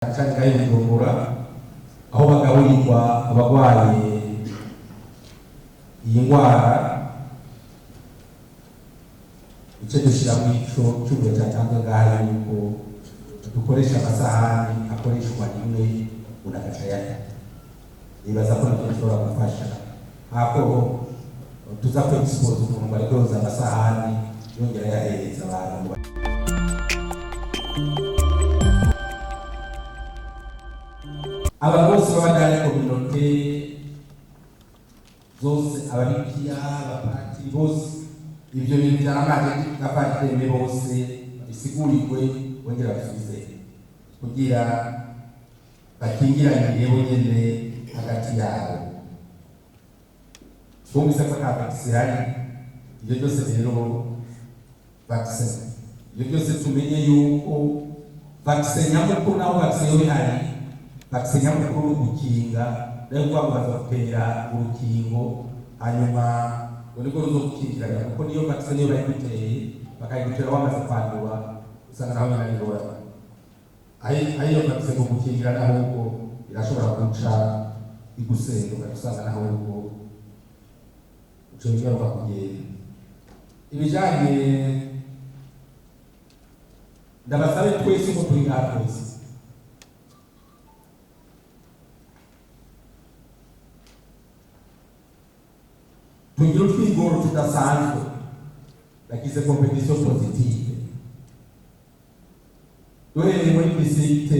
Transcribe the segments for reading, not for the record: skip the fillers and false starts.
cyane kandi Bujumbura aho bagaburirwa abarwaye iyi ndwara. Icyo dushyira mu ico cy'ubwo cyatanzwe ngaho yuko dukoresha amasahani akoreshwa rimwe unagaca yaya. Nibaza ko nabyo bishobora gufasha hako tuza ko expose umuntu bari koza amasahani yongera yahereza abantu. Aba bose babandanya communauté zose ababikiya abapatiri bose ibyo bintu byaramaje n'abatembe bose bisigurirwe bongera basubize kugira bakingiranye bonyene hagati yabo. Twumvise ko nta vaccine hari, ibyo byose rero vaccine ibyo byose tumenye yuko vaccine nyamukuru naho vaccine yo bihari, vaccine nyamukuru gukinga rero kwambaza gutera urukingo hanyuma uriko ruzo gukingirana kuko niyo vaccine yo bayiteye bakayigutera wamaze kwandura usanga naho nyine ngora ayo vaccine yo gukingirana ahubwo irashobora guca igusendo usanga naho ubwo ucengera bakugenda. Ibijanye ndabasabe twese ko turi twese tugira utwigoro tudasanzwe bagize competition positive duhereye muri district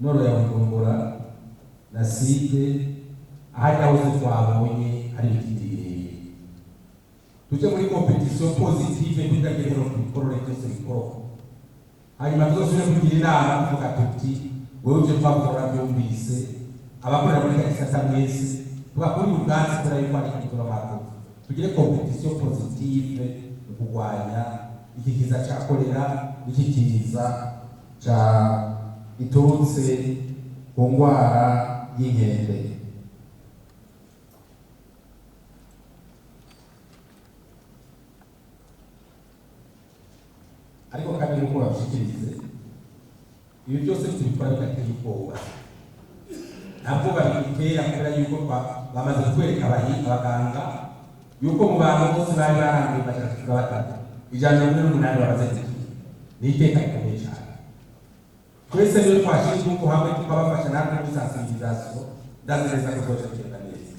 noro ya Bujumbura na site ahari hose twabonye hari ikidiri tuje muri competition positive tugagerera ku bikorwa byose bikora hanyuma tuzosubira kugira inama tuvuga tuti wewe uje twakora byumvise abakorera muri gisata mwese tugakora ubwanzi kora yuko ari ikintu bako tugire competition positive kugwanya iki kiza cya kolera iki kiza cya iturutse ku ndwara y'inkende. Ariko kandi nuko babishikirize ibi byose tubikora bigateye ubwoba, ntabwo babitera kubera yuko bamaze kwereka abaganga yuko mu bantu bose bari barangiye bashaka batatu ijana n'umunani baraze ni iteka rikomeye cyane. Twese rero twashinzwe uko hamwe tukabafasha natwe muri sensibilisation ndazereza ko twese tugenda neza.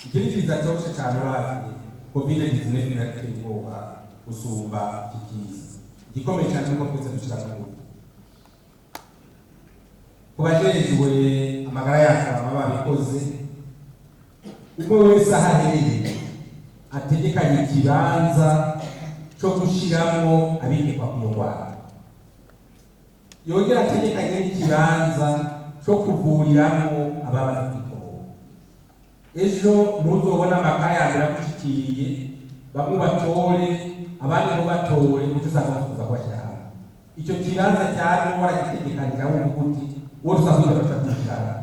Ikindi kiza cyose cyane bazi COVID-19 irateye ubwoba gusumba ikiza gikomeye cyane nuko twese dushira ku kubajejwe amagara yacu babikoze uko wese ahahereye ategekanye ikibanza cyo gushiramo abikekwa ku ndwara, yongera ategekanye n'ikibanza cyo kuvuriramo ababa bafite ejo muzobona amakaye yambere agushikiriye bamwe batore abandi bo batore mutuzanga kuza kwashaka icyo kibanza cyane waragitegekanye aho umuguti wo tuzavuga bashaka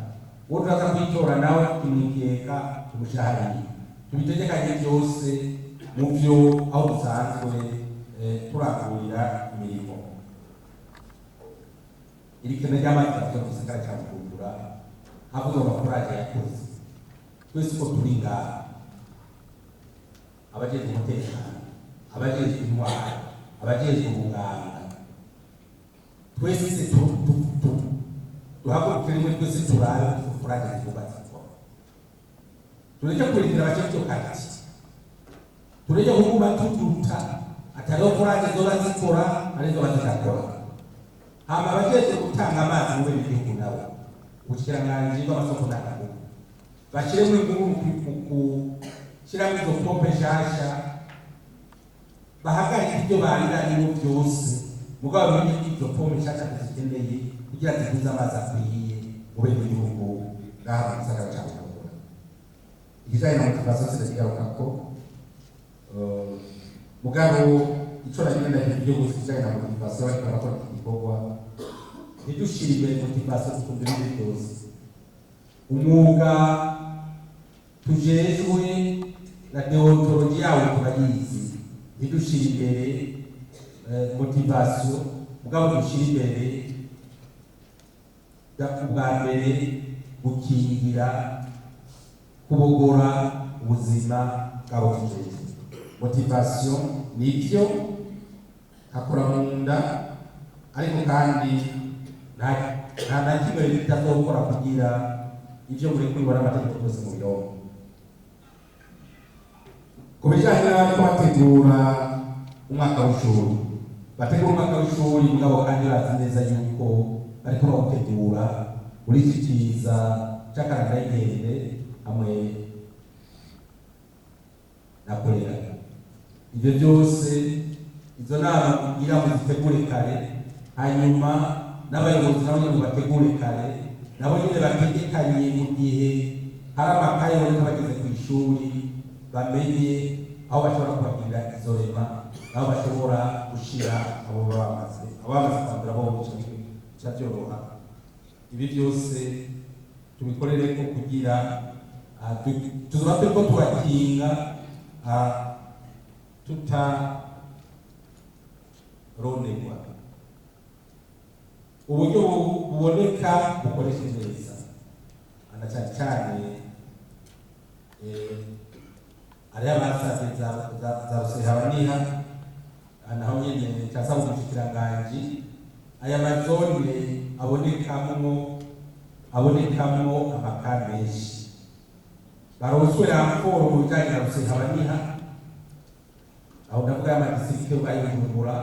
wo tuzaza kwitora nawe kimikeka umushahari tubitegekanye byose mu byo aho dusanzwe turakurira imirimo. Iri kene ry'amazi cyo gisagara cya Bujumbura havuga abakoraje yakoze twese ko turi ngaha abajejwe umutekano abajejwe intwaro abajejwe ubuganga twese duhaguruke rimwe twese turabe abakoraje twubatse tureke kurindira abacyo kati tureke kuba tuduta atariho koraje zo bazikora arizo bazakora hama abajejwe gutanga amazi mu bindi nabo ubushikiranganje bw'amasoko n'akago bashire muri ku shiramo izo pompe shasha bahagarika ibyo barira byose mugabo muri ibyo pompe shasha zikeneye kugira zibuze amazi akwiye mu bindi bihugu ngaha mu gisagara cya Bujumbura. Ikijanye na motivation sida ko mugabo ico nagenda ibyo gusijanye na motivation ariko bakora igikorwa ntidushire imbere motivation kumbira ibindi byose umwuga tujejwe na deontology yawo turayizi ntidushire imbere motivation mugabo dushyira imbere ubwa mbere gukingira kubogora ubuzima bwabo tujeje. Motivation nibyo akora mu nda, ariko kandi nta na kimwe bitazokora kugira ibyo muri kubibona amategeko yose mu birongo. Ku bijyanye no bategura umwaka w'ishuri, bategura umwaka w'ishuri mugabo kandi bazi neza yuko bariko bawutegura muri iki kiza cy'akaranda y'ingende hamwe na korera. Ibyo byose izo nama kugira ngo zitegure kare, hanyuma n'abayobozi nabo nyine bategure kare, nabo nyine bategekanye mu gihe hari amakaye bariko bageze ku ishuri, bamenye aho bashobora kubagirira izo rema, aho bashobora gushira abo bamaze kwandura bo bica byoroha. Ibi byose tubikorere ko kugira tuzoba turiko turakinga tutaronegwa. Uburyo buboneka bukoreshe neza, ana cyane cyane ari abasabye za rusehabaniha naho nyene cyasaba umushikiranganji aya mazone abonekamwo amaka menshi baronswe raporo mu bijyanye na rusehabaniha, aho ndavuga y'amadistrikte bayivugura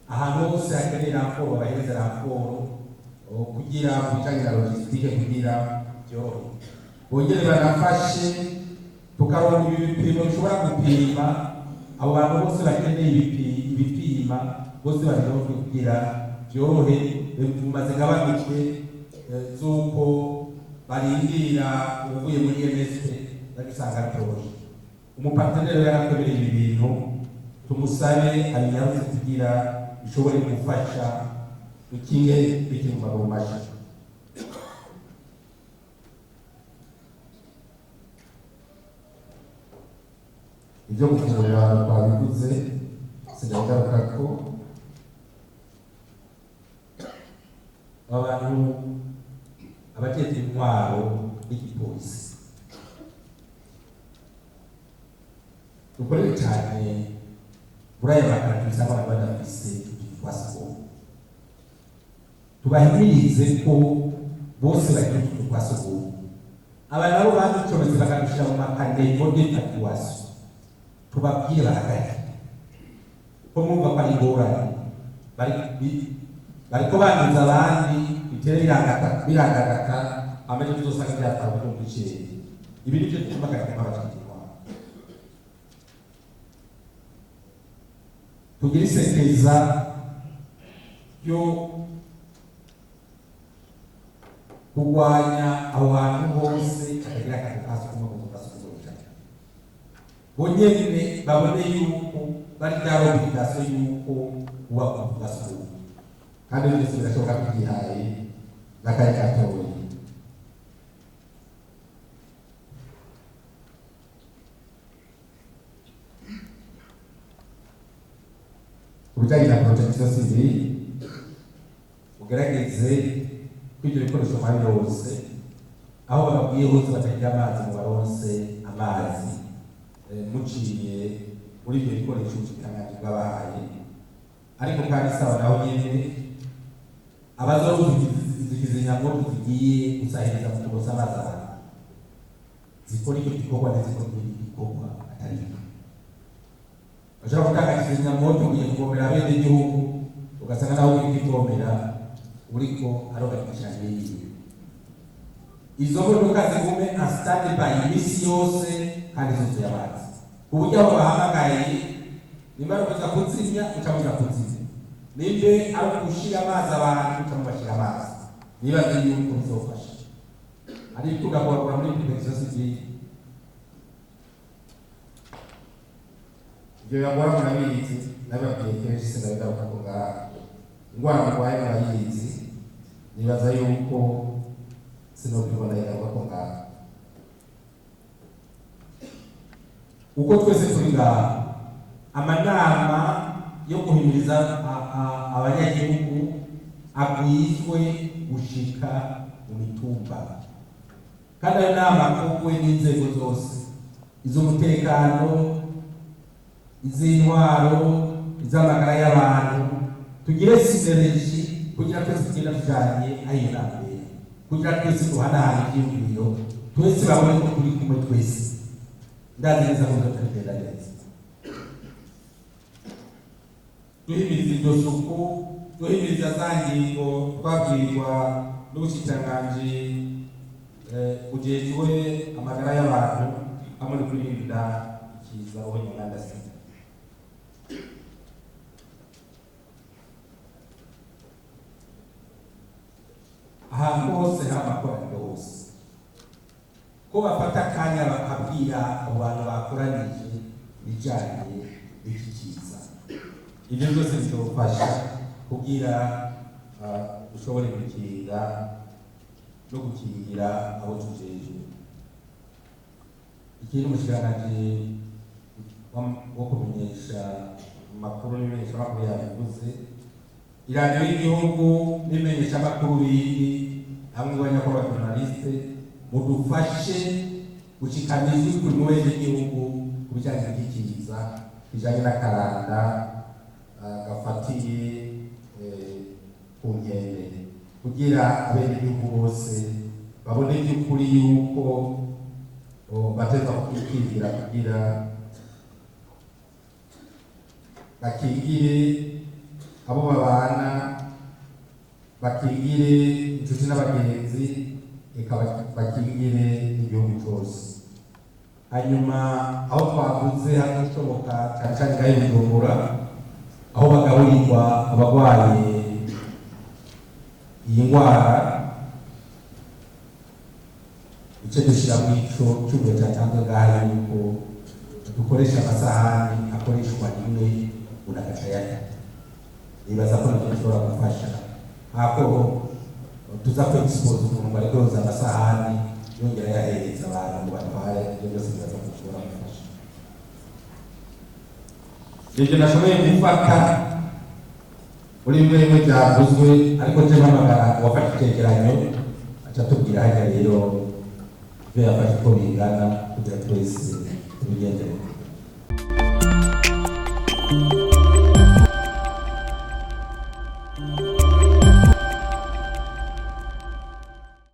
ahantu hose hakeneye raporo bahereza raporo kugira mu bijyanye na logistique kugira byorohe. Bongere banafashe tukaronka ibipimo bishobora gupima abo bantu bose bakeneye ibipima bose baronke kugira byorohe, bimaze gabanuke z'uko barindira uvuye muri MSP bagisanga byorohe. Umuparteneri yarakwemereye ibi bintu, tumusabe abinyaruze kugira bishobore gufasha dukinge bikiri mu maguru mashya. Ibyo gufungurira twabivuze sinagaruka ko abantu abajejwe intwaro n'igipolisi dukorere cyane muri aya makarito usanga abantu badafise utwasiko, tubahimirize ko bose bagira utwasiko. Aba nabo baducometse bakadushyira mu makane mode tatuwaso, tubabwire bahagaze ko mwumva ko ari ingorane bariko banduza abandi bitere birangagaka amenya tuzosanga byatanga mu biceri. Ibi nivyo bituma akareka abacikirwa. Tugira isekeza yo kurwanya aho hantu hose akagira akantu kazi kuma mu basukuza bonyene babone yuko bari daro bidase yuko uwa basukuza kandi byose birashoboka kwihaye nakari katoye. Ubujyanye na protection civile ugerageze kwigira ibikoresho muri yose, aho bababwiye hose batagira amazi mu baronse amazi muciye muri ibyo bikoresho ubushikiranganje bwabahaye. Ariko kandi saba naho nyene abazokizimyamoto zigiye gusahiriza mu kubosa amazi abantu zikora icyo gikorwa n'izikora ikindi gikorwa atari byo. Bashobora gutanga kizimyamoto kugiye kuvomera bene igihugu ugasanga nawe uri kwivomera uriko arogatikiranye yiwe. Izo modoka zigume na standby imisi yose kandi zuzuye amazi ku buryo aho bahamagaye nimba ari kuza kuzimya ucamuza kuzimya, nimbe ari gushira amazi abantu ucamubashira amazi, niba ari yuko bizofasha. Ari tugakora muri protection civile ibyo yagora murabizi n'ababyeyi kenshi sinagaruka ko ngaha ingwara murwaye murayizi, nibaza yuko sinokibona yagaruka ko ngaha. Uko twese turi ngaha amanama yo guhimiriza abanyagihugu agwizwe gushika mu mitumba, kandi ayo nama akorwe n'inzego zose, iz'umutekano, iz'intwaro, iz'amagara y'abantu, tugire sineregi kugira twese tugenda tujanye ayo nama, kugira twese duhanahana ivyiyumviro, twese babone ko turi kumwe twese. Ndazi neza ko tugenda neza. Duhimiriza iryo suku, duhimiriza za ngingo twabwirwa n'ubushikiranganji bujejwe amagara y'abantu hamwe no kwirinda ikiza ubunyanganda sida. Ahantu hose n'amakoraniro hose ko bafata akanya bakabwira abo bantu bakoranije bijanye n'iki kiza. Ibyo byose bizofasha kugira ushobore gukinga no gukingira abo tujeje. Ikindi umushikiranganji wo kumenyesha amakuru n'imenyesha makuru yabivuze, iradiyo y'igihugu n'imenyesha makuru bindi hamwe n'abanyakubahwa journaliste mudufashe gushikamiza kuri mu wese igihugu kubijanye n'ikiza bijanye n'akaranda gafatiye ku nkende, kugira abenegihugu bose babone by'ukuri yuko bateza kwikingira kugira bakingire abo babana, bakingire inshuti n'abagenzi, eka bakingire n'igihugu cyose. Hanyuma aho twavuze hashoboka cyane cyane ngaho Bujumbura, aho bagaburirwa abagwaye iyi ndwara, icyo dushyira mu ico cy'ubwo cyatanzwe ngaho yuko dukoresha amasahani akoreshwa rimwe unagaca yata. Nibaza ko nacyo gishobora gufasha ako tuza kwexpose umuntu ariko yoza amasahani yongera yahereza abantu ngo batware, ibyo byose bibaza ko bishobora gufasha. Ibyo nashoboye gufata muri bimwe byavuzwe, ariko nje mpamagara uwafashe icyegeranyo aca tubwira hajya rero ibyo yafashe uko bingana kugira twese tubigendere.